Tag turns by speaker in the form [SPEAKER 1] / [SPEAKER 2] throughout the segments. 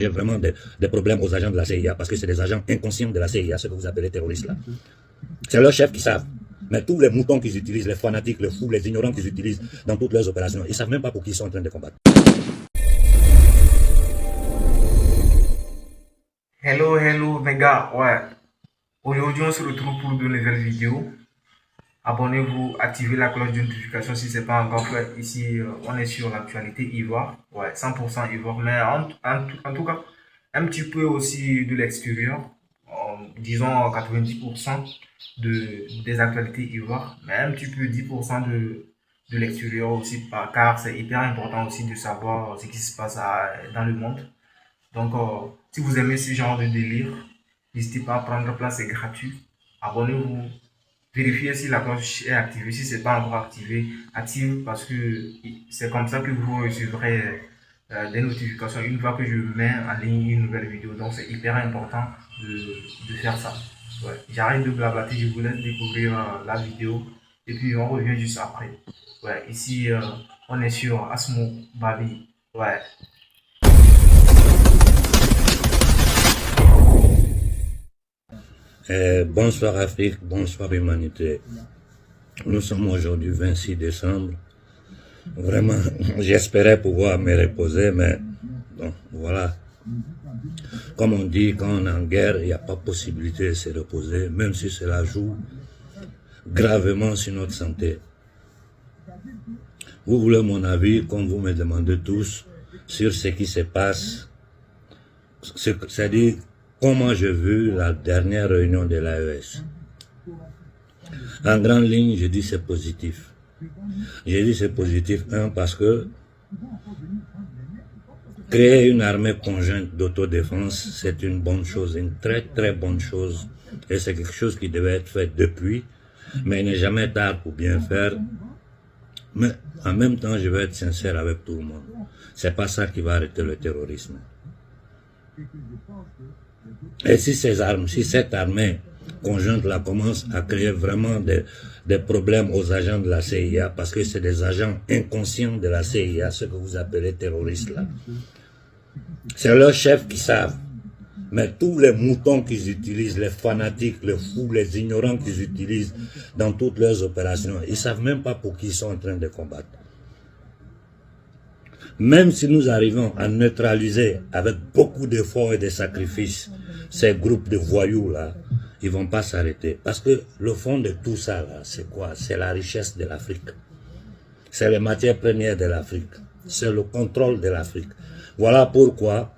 [SPEAKER 1] Il y a vraiment des problèmes aux agents de la CIA, parce que c'est des agents inconscients de la CIA, ce que vous appelez terroristes là. C'est leurs chefs qui savent. Mais tous les moutons qu'ils utilisent, les fanatiques, les fous, les ignorants qu'ils utilisent dans toutes leurs opérations, ils ne savent même pas pour qui ils sont en train de combattre.
[SPEAKER 2] Hello mes gars, ouais. Aujourd'hui on se retrouve pour de nouvelles vidéos. Abonnez-vous, activez la cloche de notification si ce n'est pas encore fait. Ici on est sur l'actualité Ivoire, ouais, 100% Ivoire, mais en tout cas un petit peu aussi de l'extérieur, disons 90% des actualités Ivoire, mais un petit peu 10% de l'extérieur aussi, car c'est hyper important aussi de savoir ce qui se passe dans le monde. Donc, si vous aimez ce genre de délire, n'hésitez pas à prendre place, c'est gratuit. Abonnez-vous, vérifiez si la cloche est activée. Si ce n'est pas encore activé, active parce que c'est comme ça que vous recevrez des notifications une fois que je mets en ligne une nouvelle vidéo. Donc, c'est hyper important de faire ça. Ouais. J'arrête de blablater, je vous laisse découvrir la vidéo et puis on revient juste après. Ouais, ici, on est sur Asmo Babi. Ouais.
[SPEAKER 1] Bonsoir Afrique, bonsoir humanité. Nous sommes aujourd'hui 26 décembre. Vraiment, j'espérais pouvoir me reposer, mais bon, voilà. Comme on dit, quand on est en guerre, il n'y a pas possibilité de se reposer, même si cela joue gravement sur notre santé. Vous voulez mon avis, comme vous me demandez tous, sur ce qui se passe, c'est-à-dire comment j'ai vu la dernière réunion de l'AES. En grande ligne, je dis c'est positif. J'ai dit c'est positif, parce que créer une armée conjointe d'autodéfense, c'est une bonne chose, une très très bonne chose. Et c'est quelque chose qui devait être fait depuis, mais il n'est jamais tard pour bien faire. Mais en même temps, je vais être sincère avec tout le monde. C'est pas ça qui va arrêter le terrorisme. Et si cette armée conjointe-là commence à créer vraiment des problèmes aux agents de la CIA, parce que c'est des agents inconscients de la CIA, ce que vous appelez terroristes là. C'est leurs chefs qui savent. Mais tous les moutons qu'ils utilisent, les fanatiques, les fous, les ignorants qu'ils utilisent dans toutes leurs opérations, ils ne savent même pas pour qui ils sont en train de combattre. Même si nous arrivons à neutraliser avec beaucoup d'efforts et de sacrifices ces groupes de voyous là, ils ne vont pas s'arrêter. Parce que le fond de tout ça là, c'est quoi? C'est la richesse de l'Afrique. C'est les matières premières de l'Afrique. C'est le contrôle de l'Afrique. Voilà pourquoi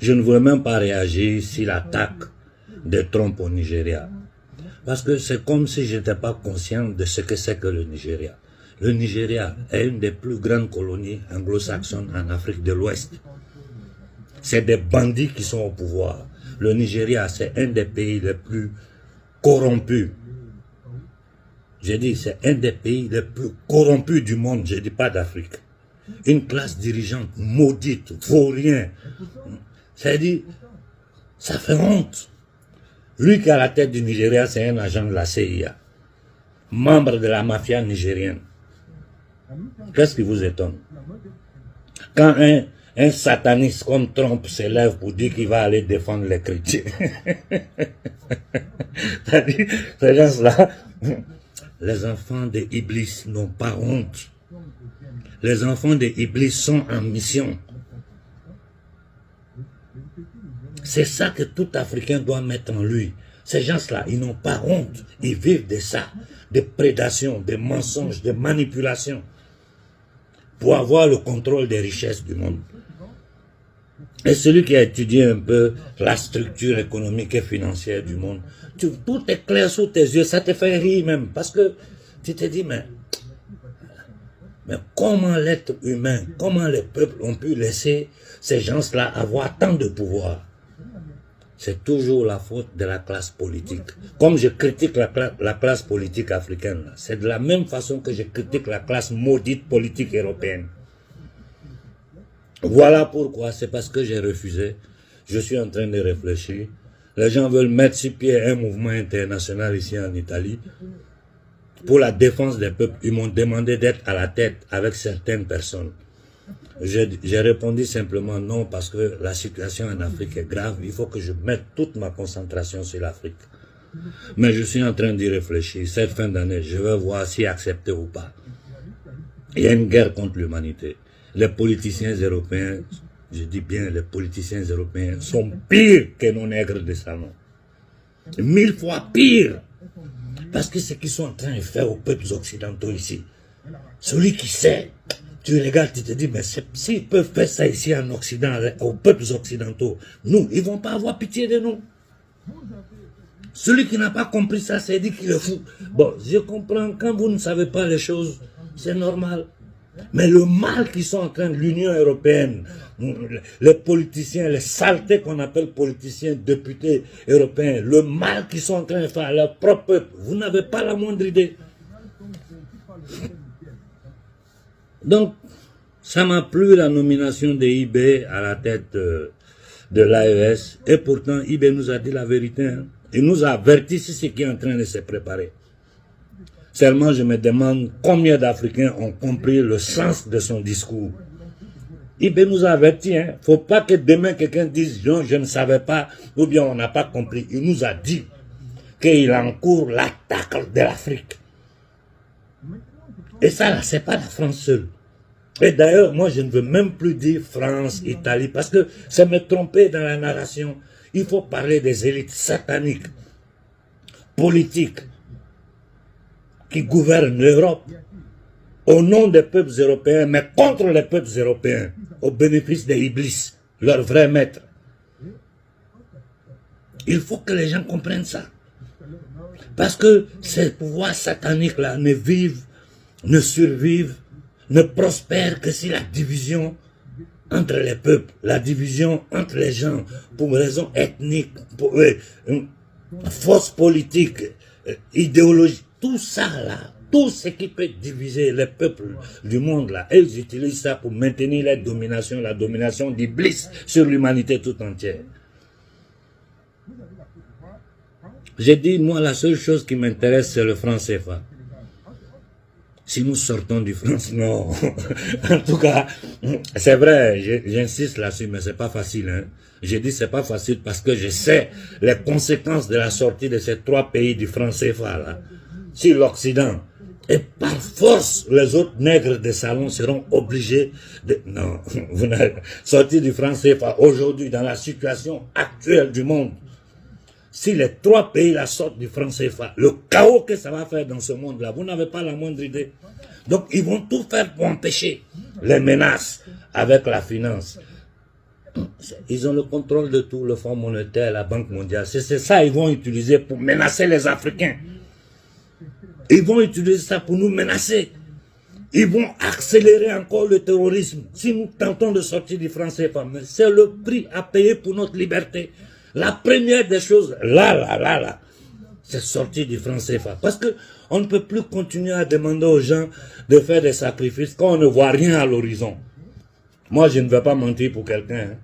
[SPEAKER 1] je ne voulais même pas réagir sur l'attaque de Trump au Nigeria. Parce que c'est comme si je n'étais pas conscient de ce que c'est que le Nigeria. Le Nigeria est une des plus grandes colonies anglo-saxonnes en Afrique de l'Ouest. C'est des bandits qui sont au pouvoir. Le Nigeria, c'est un des pays les plus corrompus. J'ai dit, c'est un des pays les plus corrompus du monde, je ne dis pas d'Afrique. Une classe dirigeante maudite, vaurien. C'est-à-dire, ça fait honte. Lui qui est à la tête du Nigeria, c'est un agent de la CIA, membre de la mafia nigérienne. Qu'est-ce qui vous étonne? Quand un sataniste comme Trump s'élève pour dire qu'il va aller défendre les chrétiens. C'est-à-dire, ces gens-là, les enfants de Iblis n'ont pas honte. Les enfants de Iblis sont en mission. C'est ça que tout Africain doit mettre en lui. Ces gens-là, ils n'ont pas honte. Ils vivent de ça, de prédation, de mensonges, de manipulation, pour avoir le contrôle des richesses du monde. Et celui qui a étudié un peu la structure économique et financière du monde, tout est clair sous tes yeux, ça te fait rire même, parce que tu te dis, mais comment l'être humain, comment les peuples ont pu laisser ces gens-là avoir tant de pouvoir? C'est toujours la faute de la classe politique. Comme je critique la classe politique africaine, c'est de la même façon que je critique la classe maudite politique européenne. Voilà pourquoi, c'est parce que j'ai refusé. Je suis en train de réfléchir. Les gens veulent mettre sur pied un mouvement international ici en Italie pour la défense des peuples. Ils m'ont demandé d'être à la tête avec certaines personnes. J'ai répondu simplement non parce que la situation en Afrique est grave. Il faut que je mette toute ma concentration sur l'Afrique. Mais je suis en train d'y réfléchir. Cette fin d'année, je vais voir si accepter ou pas. Il y a une guerre contre l'humanité. Les politiciens européens, je dis bien les politiciens européens, sont pires que nos nègres de salon. 1000 fois pire. Parce que ce qu'ils sont en train de faire aux peuples occidentaux ici, celui qui sait, tu regardes, tu te dis, mais s'ils peuvent faire ça ici en Occident, aux peuples occidentaux, nous, ils ne vont pas avoir pitié de nous. Celui qui n'a pas compris ça, c'est dit qu'il est fou. Bon, je comprends, quand vous ne savez pas les choses, c'est normal. Mais le mal qu'ils sont en train de l'Union européenne, les politiciens, les saletés qu'on appelle politiciens, députés européens, le mal qu'ils sont en train de faire à leur propre peuple, vous n'avez pas la moindre idée. Donc, ça m'a plu la nomination de IB à la tête de l'AES. Et pourtant, IB nous a dit la vérité. Hein. Il nous a averti sur ce qui est en train de se préparer. Seulement, je me demande combien d'Africains ont compris le sens de son discours. IB nous a averti. Il ne faut pas que demain quelqu'un dise non, je ne savais pas ou bien on n'a pas compris. Il nous a dit qu'il encourt l'attaque de l'Afrique. Et ça, ce n'est pas la France seule. Et d'ailleurs, moi, je ne veux même plus dire France, Italie, parce que c'est me tromper dans la narration. Il faut parler des élites sataniques, politiques, qui gouvernent l'Europe au nom des peuples européens, mais contre les peuples européens, au bénéfice des Iblis, leur vrai maître. Il faut que les gens comprennent ça. Parce que ces pouvoirs sataniques-là ne vivent, ne survivent, ne prospèrent que si la division entre les peuples, la division entre les gens, pour raisons ethniques, pour force politique, idéologie, tout ça là, tout ce qui peut diviser les peuples du monde là, ils utilisent ça pour maintenir la domination d'Iblis sur l'humanité tout entière. J'ai dit, moi, la seule chose qui m'intéresse, c'est le franc CFA. Si nous sortons du franc, non. En tout cas, c'est vrai, j'insiste là-dessus, mais c'est pas facile. Hein. J'ai dit c'est pas facile parce que je sais les conséquences de la sortie de ces 3 pays du franc CFA là, sur l'Occident. Et par force, les autres nègres des salons seront obligés de... Non, vous n'avez sorti du franc CFA aujourd'hui dans la situation actuelle du monde. Si les 3 pays la sortent du franc CFA, le chaos que ça va faire dans ce monde-là, vous n'avez pas la moindre idée. Donc, ils vont tout faire pour empêcher les menaces avec la finance. Ils ont le contrôle de tout, le Fonds monétaire, la Banque mondiale. C'est ça qu'ils vont utiliser pour menacer les Africains. Ils vont utiliser ça pour nous menacer. Ils vont accélérer encore le terrorisme si nous tentons de sortir du franc CFA. Mais c'est le prix à payer pour notre liberté. La première des choses, là, c'est sortir du franc CFA. Parce que on ne peut plus continuer à demander aux gens de faire des sacrifices quand on ne voit rien à l'horizon. Moi, je ne vais pas mentir pour quelqu'un. Hein.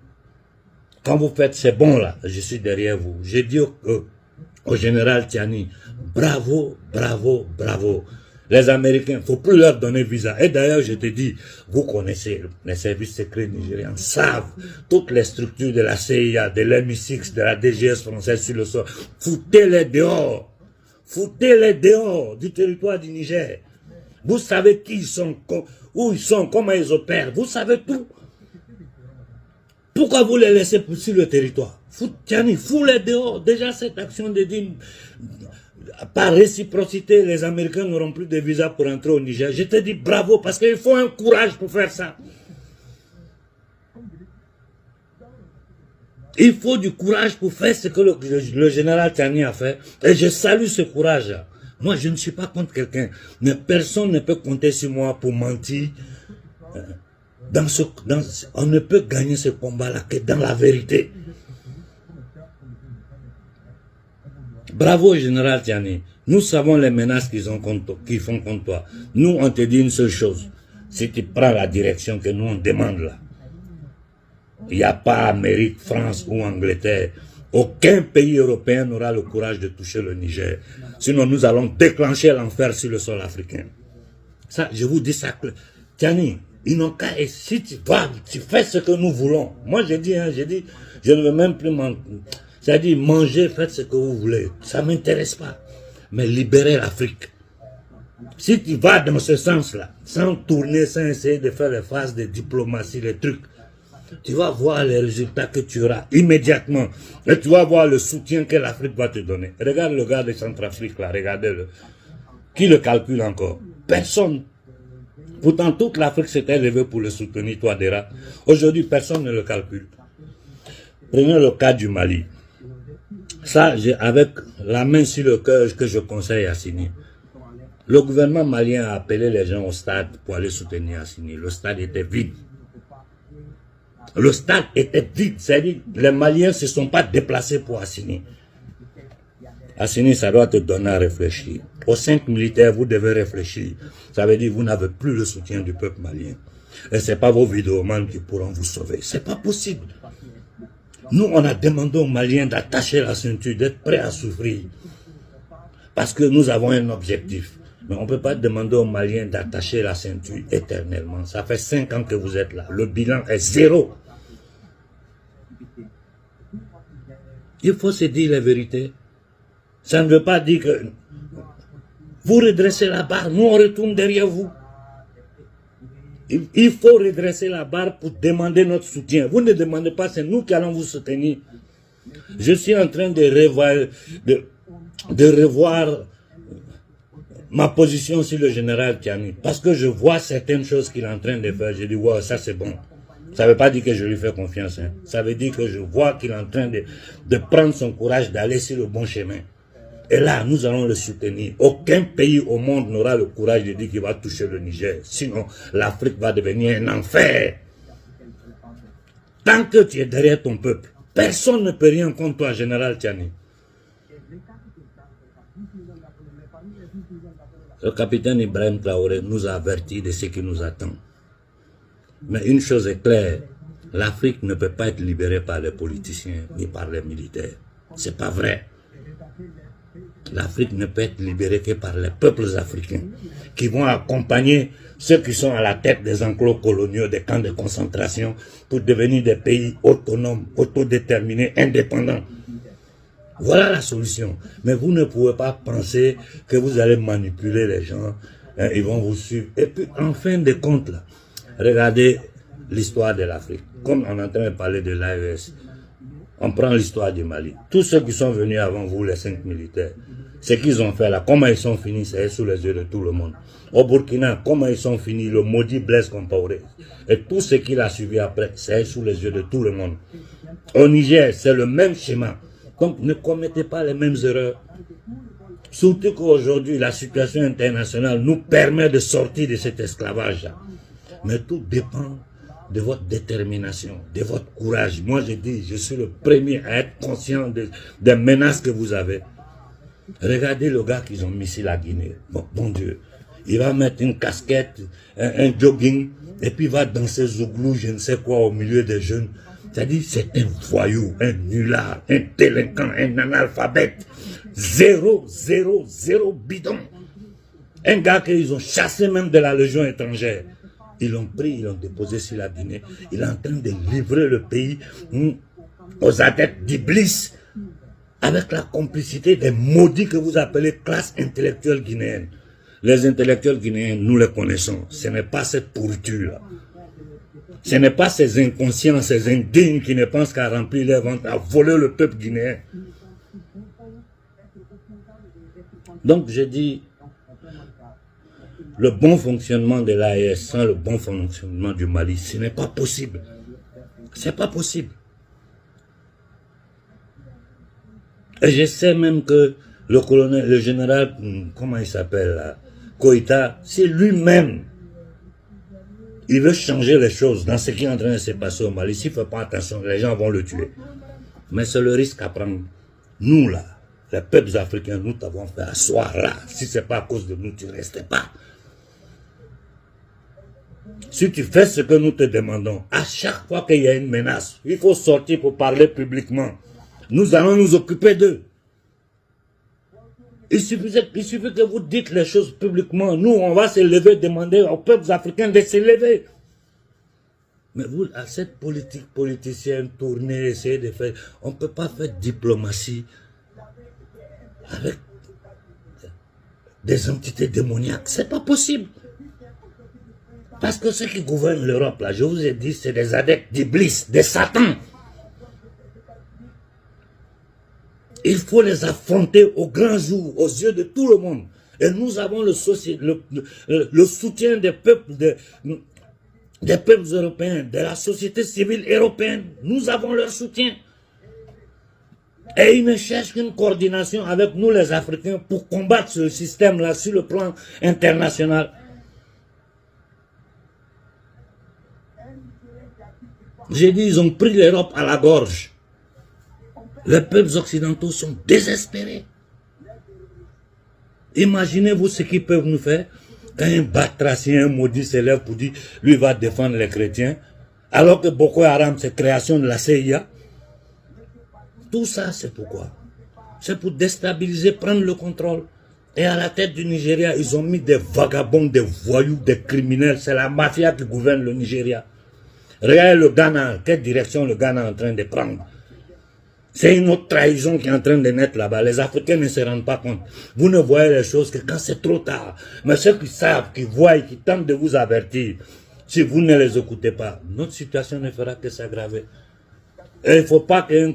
[SPEAKER 1] Quand vous faites c'est bon là, je suis derrière vous. J'ai dit au général Tiani, bravo, bravo, bravo. Les Américains, il ne faut plus leur donner visa. Et d'ailleurs, je te dis, vous connaissez, les services secrets nigériens savent toutes les structures de la CIA, de l'MI6, de la DGS française sur le sol. Foutez-les dehors. Foutez-les dehors du territoire du Niger. Vous savez qui ils sont, où ils sont, comment ils opèrent. Vous savez tout. Pourquoi vous les laissez sur le territoire? Tiani, foutez-les dehors. Déjà, cette action de dire... Par réciprocité, les Américains n'auront plus de visa pour entrer au Niger. Je te dis bravo parce qu'il faut un courage pour faire ça. Il faut du courage pour faire ce que le général Tiani a fait. Et je salue ce courage. Moi, je ne suis pas contre quelqu'un. Mais personne ne peut compter sur moi pour mentir. On ne peut gagner ce combat-là que dans la vérité. Bravo, général Tiani. Nous savons les menaces qu'ils font contre toi. Nous, on te dit une seule chose. Si tu prends la direction que nous, on demande là, il n'y a pas Amérique, France ou Angleterre. Aucun pays européen n'aura le courage de toucher le Niger. Sinon, nous allons déclencher l'enfer sur le sol africain. Ça, je vous dis ça. Tiani, Ils n'ont qu'à, et si tu vas, tu fais ce que nous voulons. Moi, j'ai dit, je ne veux même plus c'est-à-dire, manger, faites ce que vous voulez. Ça ne m'intéresse pas. Mais libérez l'Afrique. Si tu vas dans ce sens-là, sans tourner, sans essayer de faire les phases de diplomatie, les trucs, tu vas voir les résultats que tu auras immédiatement. Et tu vas voir le soutien que l'Afrique va te donner. Regarde le gars de Centrafrique là, regardez-le. Qui le calcule encore? Personne. Pourtant, toute l'Afrique s'était levée pour le soutenir, toi, Dera. Aujourd'hui, personne ne le calcule. Prenez le cas du Mali. Ça, avec la main sur le cœur que je conseille à Assini. Le gouvernement malien a appelé les gens au stade pour aller soutenir Assini. Le stade était vide. Le stade était vide. C'est-à-dire, les Maliens ne se sont pas déplacés pour Assini. Assini, ça doit te donner à réfléchir. Aux 5 militaires, vous devez réfléchir. Ça veut dire que vous n'avez plus le soutien du peuple malien. Et ce n'est pas vos vidéomans qui pourront vous sauver. Ce n'est pas possible. Nous, on a demandé aux Maliens d'attacher la ceinture, d'être prêts à souffrir. Parce que nous avons un objectif. Mais on ne peut pas demander aux Maliens d'attacher la ceinture éternellement. Ça fait 5 ans que vous êtes là. Le bilan est 0. Il faut se dire la vérité. Ça ne veut pas dire que vous redressez la barre, nous on retourne derrière vous. Il faut redresser la barre pour demander notre soutien. Vous ne demandez pas, c'est nous qui allons vous soutenir. Je suis en train de revoir ma position sur le général Tiani. Parce que je vois certaines choses qu'il est en train de faire. Je dis, wow, ça c'est bon. Ça ne veut pas dire que je lui fais confiance. Hein. Ça veut dire que je vois qu'il est en train de prendre son courage d'aller sur le bon chemin. Et là, nous allons le soutenir. Aucun pays au monde n'aura le courage de dire qu'il va toucher le Niger. Sinon, l'Afrique va devenir un enfer. Tant que tu es derrière ton peuple, personne ne peut rien contre toi, général Tiani. Le capitaine Ibrahim Traoré nous a avertis de ce qui nous attend. Mais une chose est claire, l'Afrique ne peut pas être libérée par les politiciens ni par les militaires. C'est pas vrai. L'Afrique ne peut être libérée que par les peuples africains qui vont accompagner ceux qui sont à la tête des enclos coloniaux, des camps de concentration pour devenir des pays autonomes, autodéterminés, indépendants. Voilà la solution. Mais vous ne pouvez pas penser que vous allez manipuler les gens, hein, ils vont vous suivre. Et puis, en fin de compte, là, regardez l'histoire de l'Afrique. Comme on est en train de parler de l'AES, on prend l'histoire du Mali. Tous ceux qui sont venus avant vous, les 5 militaires, ce qu'ils ont fait là, comment ils sont finis, c'est sous les yeux de tout le monde. Au Burkina, comment ils sont finis, le maudit Blaise Compaoré. Et tout ce qu'il a suivi après, c'est sous les yeux de tout le monde. Au Niger, c'est le même schéma. Donc, ne commettez pas les mêmes erreurs. Surtout qu'aujourd'hui, la situation internationale nous permet de sortir de cet esclavage-là. Mais tout dépend de votre détermination, de votre courage. Moi, je dis, je suis le premier à être conscient des menaces que vous avez. Regardez le gars qu'ils ont mis sur la Guinée. Bon Dieu. Il va mettre une casquette, un jogging, et puis il va danser zouglou, je ne sais quoi, au milieu des jeunes. C'est-à-dire, c'est un voyou, un nulard, un délinquant, un analphabète. 0 bidon. Un gars qu'ils ont chassé même de la Légion étrangère. Ils l'ont pris, ils l'ont déposé sur la Guinée. Il est en train de livrer le pays aux adeptes d'Iblis avec la complicité des maudits que vous appelez classe intellectuelle guinéenne. Les intellectuels guinéens, nous les connaissons. Ce n'est pas cette pourriture-là. Ce n'est pas ces inconscients, ces indignes qui ne pensent qu'à remplir leur ventre, à voler le peuple guinéen. Donc je dis, le bon fonctionnement de l'AES sans le bon fonctionnement du Mali, ce n'est pas possible. C'est pas possible. Et je sais même que le colonel, le général, comment il s'appelle là, Koïta, c'est lui-même. Il veut changer les choses dans ce qui est en train de se passer au Mali. S'il ne fait pas attention, les gens vont le tuer. Mais c'est le risque à prendre. Nous là, les peuples africains, nous t'avons fait asseoir là. Si ce n'est pas à cause de nous, tu ne restes pas. Si tu fais ce que nous te demandons, à chaque fois qu'il y a une menace, il faut sortir pour parler publiquement. Nous allons nous occuper d'eux. Il suffit que vous dites les choses publiquement. Nous, on va se lever, demander aux peuples africains de se lever. Mais vous, à cette politique politicienne tournée, essayer de faire... On ne peut pas faire diplomatie avec des entités démoniaques. C'est pas possible. Parce que ceux qui gouvernent l'Europe, là, je vous ai dit, c'est des adeptes d'Iblis, des satans. Il faut les affronter au grand jour, aux yeux de tout le monde. Et nous avons le soutien des peuples, des peuples européens, de la société civile européenne. Nous avons leur soutien. Et ils ne cherchent qu'une coordination avec nous les Africains pour combattre ce système-là sur le plan international. J'ai dit, ils ont pris l'Europe à la gorge. Les peuples occidentaux sont désespérés. Imaginez-vous ce qu'ils peuvent nous faire quand un batracien, un maudit s'élève pour dire, lui va défendre les chrétiens, alors que Boko Haram, c'est création de la CIA. Tout ça, c'est pourquoi? C'est pour déstabiliser, prendre le contrôle. Et à la tête du Nigeria, ils ont mis des vagabonds, des voyous, des criminels. C'est la mafia qui gouverne le Nigeria. Regardez le Ghana, quelle direction le Ghana est en train de prendre. C'est une autre trahison qui est en train de naître là-bas. Les Africains ne se rendent pas compte. Vous ne voyez les choses que quand c'est trop tard. Mais ceux qui savent, qui voient, qui tentent de vous avertir, si vous ne les écoutez pas, notre situation ne fera que s'aggraver. Et il ne faut pas qu'un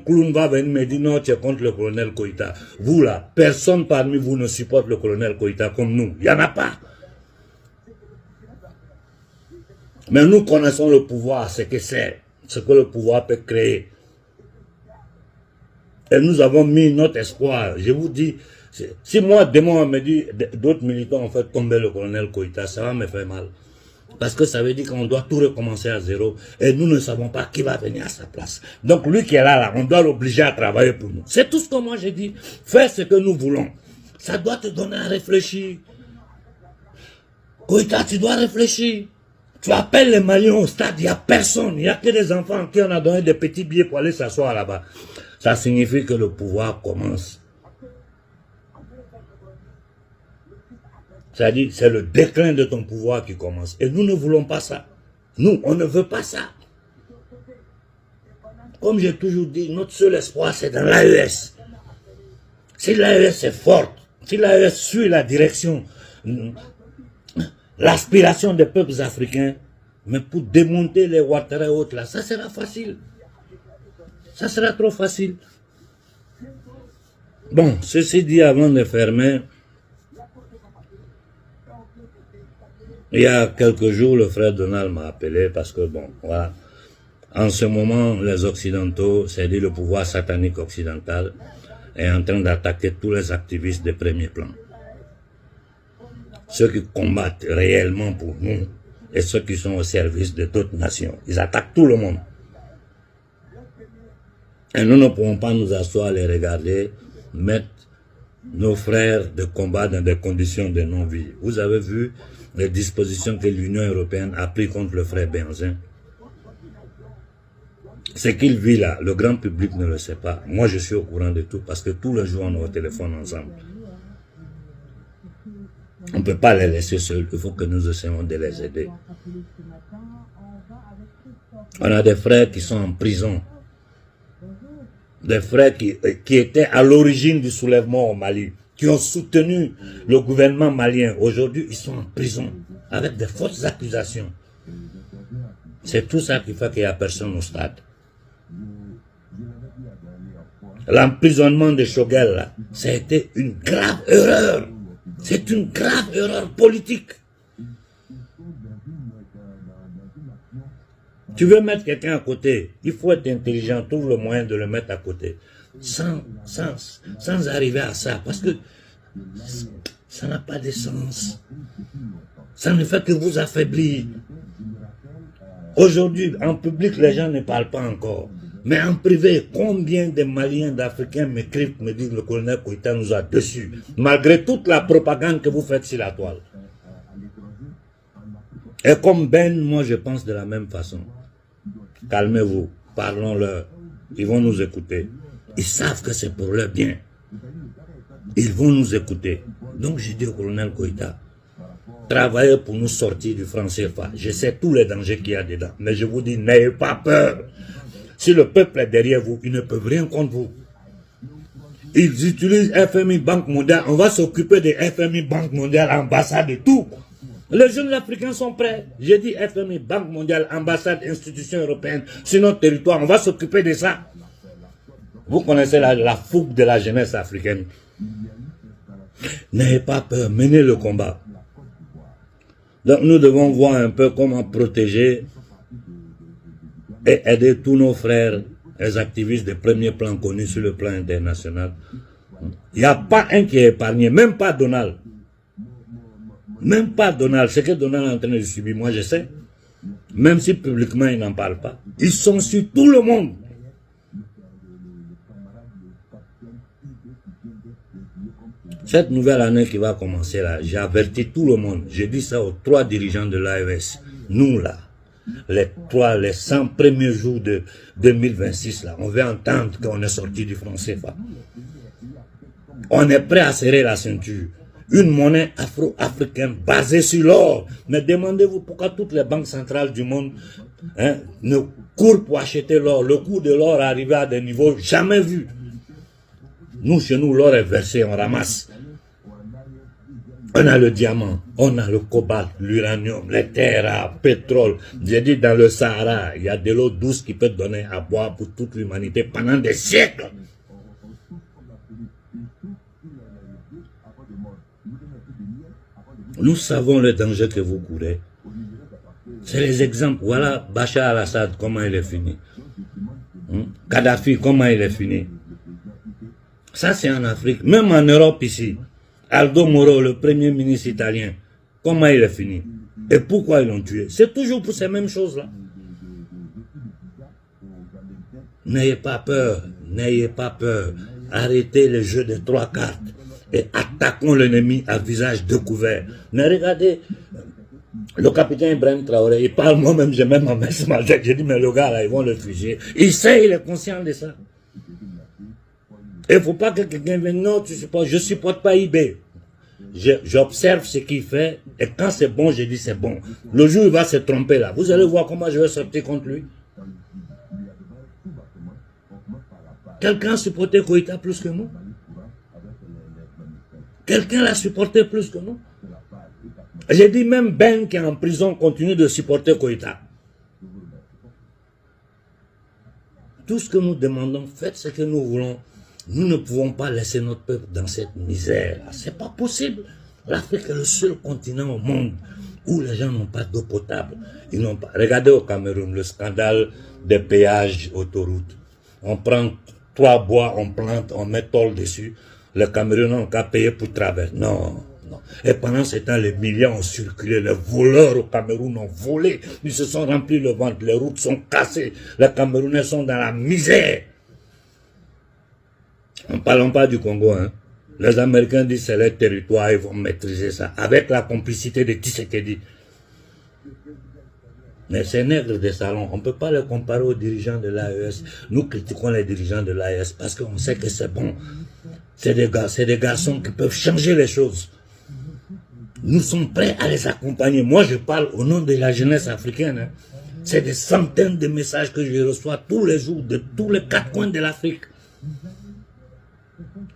[SPEAKER 1] clown va venir me dire non, tu es contre le colonel Koïta. Vous là, personne parmi vous ne supporte le colonel Koïta comme nous. Il n'y en a pas. Mais nous connaissons le pouvoir, ce que c'est, ce que le pouvoir peut créer. Et nous avons mis notre espoir. Je vous dis, si moi, demain, on me dit, d'autres militants ont fait tomber le colonel Koïta, ça va me faire mal. Parce que ça veut dire qu'on doit tout recommencer à zéro. Et nous ne savons pas qui va venir à sa place. Donc lui qui est là, on doit l'obliger à travailler pour nous. C'est tout ce que moi j'ai dit. Fais ce que nous voulons. Ça doit te donner à réfléchir. Koïta, tu dois réfléchir. Tu appelles les Maliens au stade, il n'y a personne. Il n'y a que des enfants qui on a donné des petits billets pour aller s'asseoir là-bas. Ça signifie que le pouvoir commence. C'est-à-dire, c'est le déclin de ton pouvoir qui commence. Et nous ne voulons pas ça. Nous, on ne veut pas ça. Comme j'ai toujours dit, notre seul espoir, c'est dans l'AES. Si l'AES est forte, si l'AES suit la direction, l'aspiration des peuples africains, mais pour démonter les Ouattara et autres là, ça sera facile. Ça sera trop facile. Bon, ceci dit, avant de fermer, il y a quelques jours, le frère Donald m'a appelé parce que, bon, voilà, en ce moment, les Occidentaux, c'est-à-dire le pouvoir satanique occidental, est en train d'attaquer tous les activistes de premier plan. Ceux qui combattent réellement pour nous et ceux qui sont au service de d'autres nations. Ils attaquent tout le monde. Et nous ne pouvons pas nous asseoir, les regarder, mettre nos frères de combat dans des conditions de non-vie. Vous avez vu les dispositions que l'Union européenne a prises contre le frère Benzin. Ce qu'il vit là, le grand public ne le sait pas. Moi, je suis au courant de tout parce que tous les jours, on est au téléphone ensemble. On ne peut pas les laisser seuls. Il faut que nous essayons de les aider. On a des frères qui sont en prison. Des frères qui étaient à l'origine du soulèvement au Mali, qui ont soutenu le gouvernement malien. Aujourd'hui, ils sont en prison avec des fausses accusations. C'est tout ça qui fait qu'il n'y a personne au stade. L'emprisonnement de Choguel, là, ça a été une grave erreur. C'est une grave erreur politique. Tu veux mettre quelqu'un à côté, il faut être intelligent, trouve le moyen de le mettre à côté. Sans arriver à ça, parce que ça n'a pas de sens. Ça ne fait que vous affaiblir. Aujourd'hui, en public, les gens ne parlent pas encore. Mais en privé, combien de Maliens, d'Africains m'écrivent, me disent le colonel Koïta nous a déçus, malgré toute la propagande que vous faites sur la toile. Et comme Ben, moi je pense de la même façon. Calmez-vous, parlons-leur, ils vont nous écouter. Ils savent que c'est pour leur bien. Ils vont nous écouter. Donc j'ai dit au colonel Koïta, travaillé pour nous sortir du franc CFA. Je sais tous les dangers qu'il y a dedans. Mais je vous dis, n'ayez pas peur. Si le peuple est derrière vous, ils ne peuvent rien contre vous. Ils utilisent FMI, Banque mondiale. On va s'occuper des FMI, Banque mondiale, ambassade et tout. Les jeunes africains sont prêts. J'ai dit FMI, Banque mondiale, ambassade, institution européenne sur notre territoire. On va s'occuper de ça. Vous connaissez la fougue de la jeunesse africaine. N'ayez pas peur, menez le combat. Donc nous devons voir un peu comment protéger et aider tous nos frères, les activistes de premier plan connus sur le plan international. Il n'y a pas un qui est épargné, même pas Donald. Même pas Donald. Ce que Donald est en train de subir, moi je sais. Même si publiquement il n'en parle pas. Ils sont sur tout le monde. Cette nouvelle année qui va commencer là, j'ai averti tout le monde. J'ai dit ça aux 3 dirigeants de l'AES. Nous là, les 100 premiers jours de 2026 là, on va entendre qu'on est sorti du franc CFA. On est prêt à serrer la ceinture. Une monnaie afro-africaine basée sur l'or. Mais demandez-vous pourquoi toutes les banques centrales du monde ne courent pour acheter l'or. Le coût de l'or est arrivé à des niveaux jamais vus. Nous, chez nous, l'or est versé, on ramasse. On a le diamant, on a le cobalt, l'uranium, les terres rares, pétrole. J'ai dit dans le Sahara, il y a de l'eau douce qui peut donner à boire pour toute l'humanité pendant des siècles. Nous savons le danger que vous courez. C'est les exemples. Voilà Bachar al-Assad, comment il est fini. Kadhafi, comment il est fini. Ça, c'est en Afrique. Même en Europe ici. Aldo Moro, le premier ministre italien, comment il est fini? Et pourquoi ils l'ont tué? C'est toujours pour ces mêmes choses-là. N'ayez pas peur. N'ayez pas peur. Arrêtez le jeu des 3 cartes. Et attaquons l'ennemi à visage découvert. Mais regardez, le capitaine Ibrahim Traoré, il parle, moi-même, j'ai même en main ce matin. J'ai dit, mais le gars là, ils vont le fusiller. Il sait, il est conscient de ça. Il ne faut pas que quelqu'un vienne, non, je ne supporte pas IB. J'observe ce qu'il fait, et quand c'est bon, je dis c'est bon. Le jour où il va se tromper là, vous allez voir comment je vais sortir contre lui. Quelqu'un supportait Koïta plus que nous? Quelqu'un l'a supporté plus que nous? J'ai dit même Ben qui est en prison continue de supporter Koïta. Tout ce que nous demandons, faites ce que nous voulons. Nous ne pouvons pas laisser notre peuple dans cette misère. C'est pas possible. L'Afrique est le seul continent au monde où les gens n'ont pas d'eau potable. Ils n'ont pas. Regardez au Cameroun, le scandale des péages autoroutes. On prend 3 bois, on plante, on met tôle dessus. Les Camerounais n'ont qu'à payer pour traverser. Non, non. Et pendant ce temps, les millions ont circulé. Les voleurs au Cameroun ont volé. Ils se sont remplis le ventre. Les routes sont cassées. Les Camerounais sont dans la misère. Ne parlons pas du Congo, hein. Les Américains disent que c'est leur territoire, ils vont maîtriser ça, avec la complicité de Tshisekedi. Mais ces nègres de salon, on ne peut pas les comparer aux dirigeants de l'AES. Nous critiquons les dirigeants de l'AES parce qu'on sait que c'est bon. C'est des garçons qui peuvent changer les choses. Nous sommes prêts à les accompagner. Moi, je parle au nom de la jeunesse africaine. Hein. C'est des centaines de messages que je reçois tous les jours de tous les 4 coins de l'Afrique.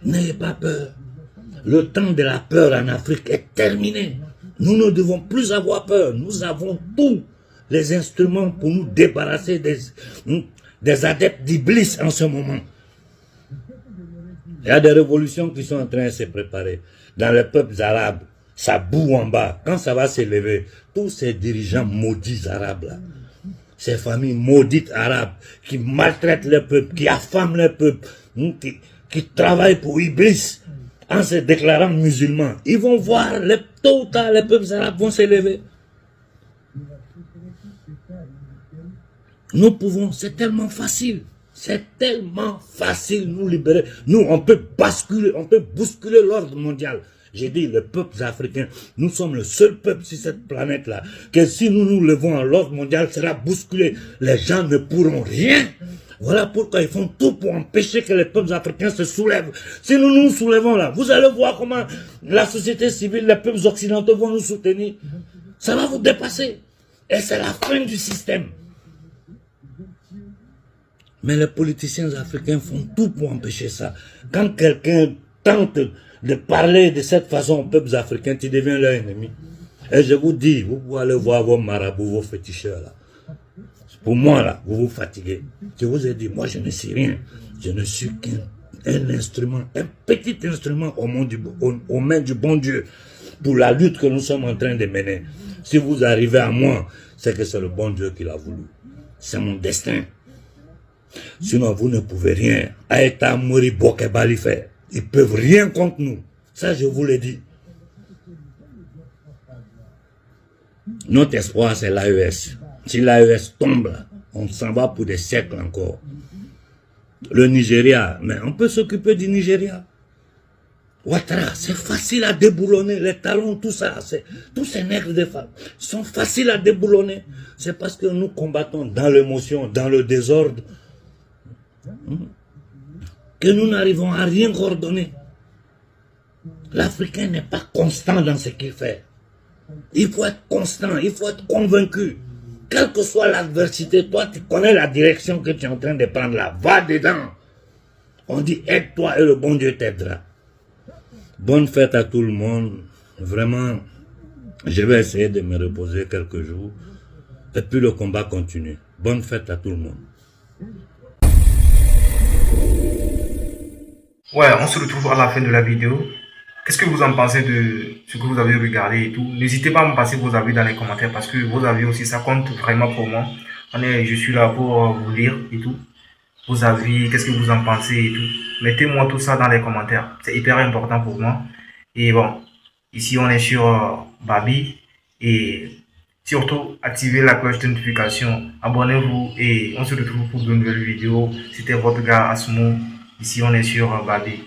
[SPEAKER 1] N'ayez pas peur. Le temps de la peur en Afrique est terminé. Nous ne devons plus avoir peur. Nous avons tous les instruments pour nous débarrasser des adeptes d'Iblis en ce moment. Il y a des révolutions qui sont en train de se préparer. Dans les peuples arabes, ça boue en bas. Quand ça va s'élever, tous ces dirigeants maudits arabes là, ces familles maudites arabes qui maltraitent les peuples, qui affament les peuples, qui travaillent pour Iblis en se déclarant musulmans. Ils vont voir, tôt ou tard, les peuples arabes vont s'élever. Nous pouvons, c'est tellement facile. C'est tellement facile nous libérer. Nous, on peut bousculer l'ordre mondial. J'ai dit, les peuples africains, nous sommes le seul peuple sur cette planète-là, que si nous nous levons à l'ordre mondial, sera bousculé. Les gens ne pourront rien Voilà pourquoi ils font tout pour empêcher que les peuples africains se soulèvent. Si nous nous soulevons là, vous allez voir comment la société civile, les peuples occidentaux vont nous soutenir. Ça va vous dépasser. Et c'est la fin du système. Mais les politiciens africains font tout pour empêcher ça. Quand quelqu'un tente de parler de cette façon aux peuples africains, tu deviens leur ennemi. Et je vous dis, vous pouvez aller voir vos marabouts, vos féticheurs là. Pour moi là, vous vous fatiguez. Je vous ai dit, moi je ne sais rien. Je ne suis qu'un instrument, un petit instrument aux mains du bon Dieu pour la lutte que nous sommes en train de mener. Si vous arrivez à moi, c'est que c'est le bon Dieu qui l'a voulu. C'est mon destin. Sinon, vous ne pouvez rien. Aïta Mouri Bokebali faire. Ils ne peuvent rien contre nous. Ça, je vous l'ai dit. Notre espoir, c'est l'AES. Si l'AES tombe, là, on s'en va pour des siècles encore. Le Nigeria, mais on peut s'occuper du Nigeria. Ouattara, c'est facile à déboulonner. Les talons, tout ça, tous ces nègres de femmes sont faciles à déboulonner. C'est parce que nous combattons dans l'émotion, dans le désordre, que nous n'arrivons à rien coordonner. L'Africain n'est pas constant dans ce qu'il fait. Il faut être constant, il faut être convaincu. Quelle que soit l'adversité, toi tu connais la direction que tu es en train de prendre là. Va dedans. On dit aide-toi et le bon Dieu t'aidera. Bonne fête à tout le monde. Vraiment, je vais essayer de me reposer quelques jours. Et puis le combat continue. Bonne fête à tout le monde.
[SPEAKER 2] Ouais, on se retrouve à la fin de la vidéo. Qu'est-ce que vous en pensez de ce que vous avez regardé et tout? N'hésitez pas à me passer vos avis dans les commentaires parce que vos avis aussi, ça compte vraiment pour moi. Je suis là pour vous lire et tout. Vos avis, qu'est-ce que vous en pensez et tout. Mettez-moi tout ça dans les commentaires. C'est hyper important pour moi. Et bon, ici on est sur Babi. Et surtout, activez la cloche de notification. Abonnez-vous et on se retrouve pour de nouvelles vidéos. C'était votre gars Asmo. Ici on est sur Babi.